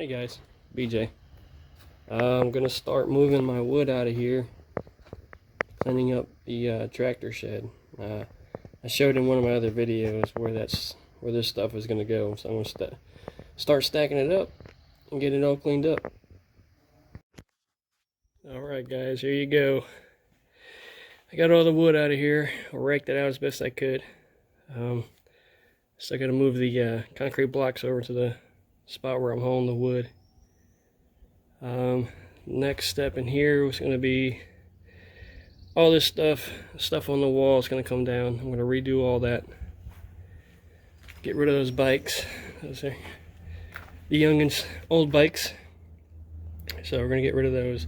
Hey guys, BJ. I'm gonna start moving my wood out of here, cleaning up the tractor shed. I showed in one of my other videos where this stuff is gonna go, so I'm gonna start stacking it up and get it all cleaned up. Alright guys, here you go. I got all the wood out of here. I raked it out as best I could. Still gotta move the concrete blocks over to the spot where I'm hauling the wood. Next step in here was going to be all this stuff on the wall is going to come down. I'm going to redo all that. Get rid of those bikes. Those are the youngins' old bikes. So we're going to get rid of those.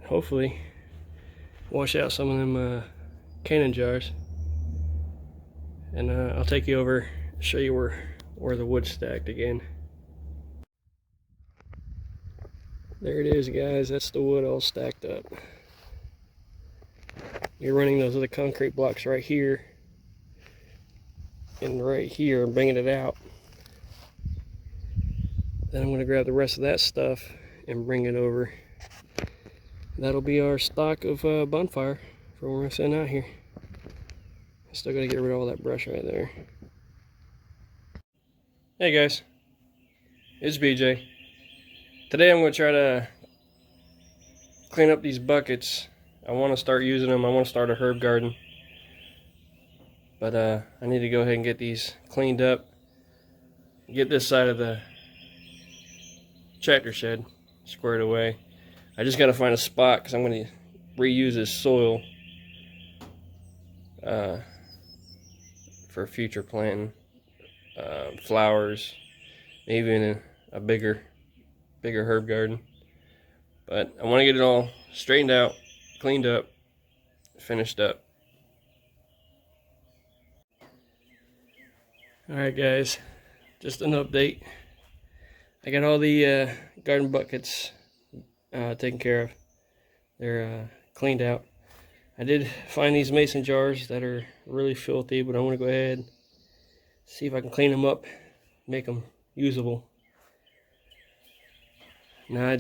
Hopefully wash out some of them cannon jars. And I'll take you over, show you where the wood's stacked again. There it is, guys. That's the wood all stacked up. You're running those other concrete blocks right here and right here and bringing it out. Then I'm going to grab the rest of that stuff and bring it over. That'll be our stock of bonfire for when we're sitting out here. Still got to get rid of all that brush right there. Hey guys, it's BJ. Today I'm going to try to clean up these buckets. I want to start using them. I want to start a herb garden. But I need to go ahead and get these cleaned up. Get this side of the tractor shed squared away. I just got to find a spot because I'm going to reuse this soil for future planting. Flowers, maybe even a bigger herb garden. But I want to get it all straightened out, cleaned up, finished up. Alright guys, just an update. I got all the garden buckets taken care of. They're cleaned out. I did find these mason jars that are really filthy, but I want to go ahead and see if I can clean them up, make them usable. Now I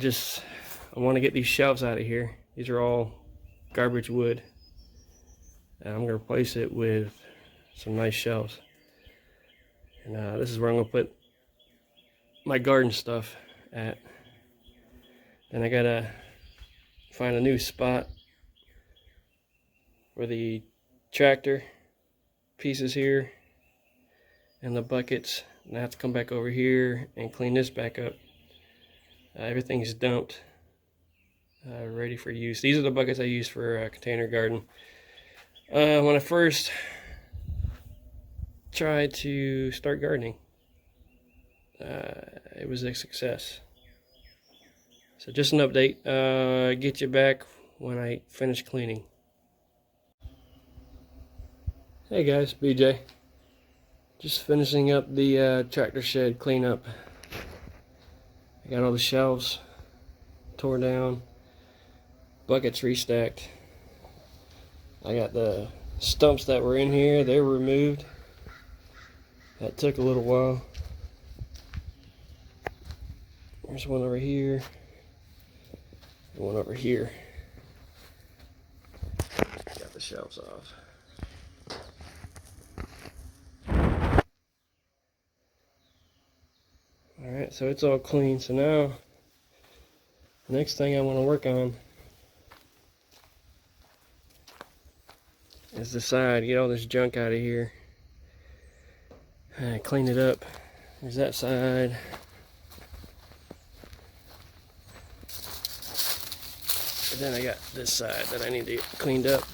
want to get these shelves out of here. These are all garbage wood. And I'm going to replace it with some nice shelves. And this is where I'm going to put my garden stuff at. Then I got to find a new spot for the tractor pieces here and the buckets. And I have to come back over here and clean this back up. Everything's dumped, ready for use. These are the buckets I use for a container garden. When I first tried to start gardening, it was a success. So just an update. Get you back when I finish cleaning. Hey guys, BJ. Just finishing up the tractor shed cleanup. I got all the shelves tore down, buckets restacked. I got the stumps that were in here, they were removed. That took a little while. There's one over here, and one over here. Got the shelves off. Alright, so it's all clean. So now, the next thing I want to work on is the side. Get all this junk out of here. Clean it up. There's that side. And then I got this side that I need to get cleaned up.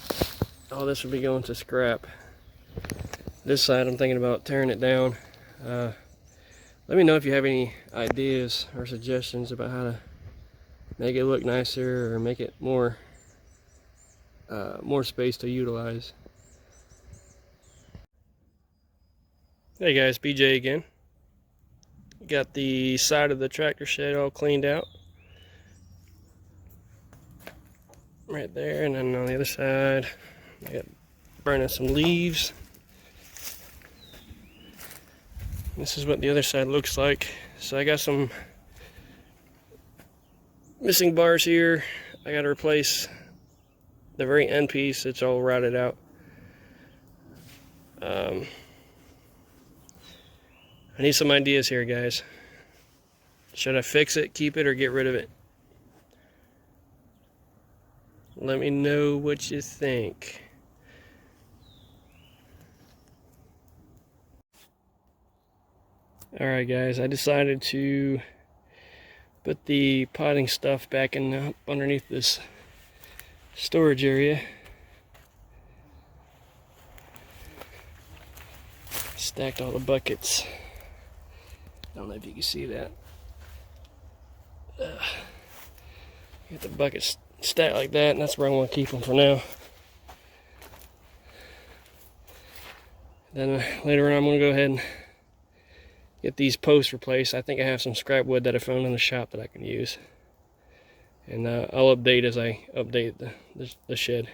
All this will be going to scrap. This side I'm thinking about tearing it down. Let me know if you have any ideas or suggestions about how to make it look nicer or make it more space to utilize. Hey guys, BJ again. Got the side of the tractor shed all cleaned out. Right there, and then on the other side, I got burning some leaves. This is what the other side looks like. So I got some missing bars here. I got to replace the very end piece. It's all rotted out. I need some ideas here, guys. Should I fix it, keep it, or get rid of it? Let me know what you think. Alright guys, I decided to put the potting stuff back in underneath this storage area. Stacked all the buckets. I don't know if you can see that. Get the buckets stacked like that, and that's where I want to keep them for now. Then later on I'm going to go ahead and get these posts replaced. I think I have some scrap wood that I found in the shop that I can use. And I'll update as I update the shed.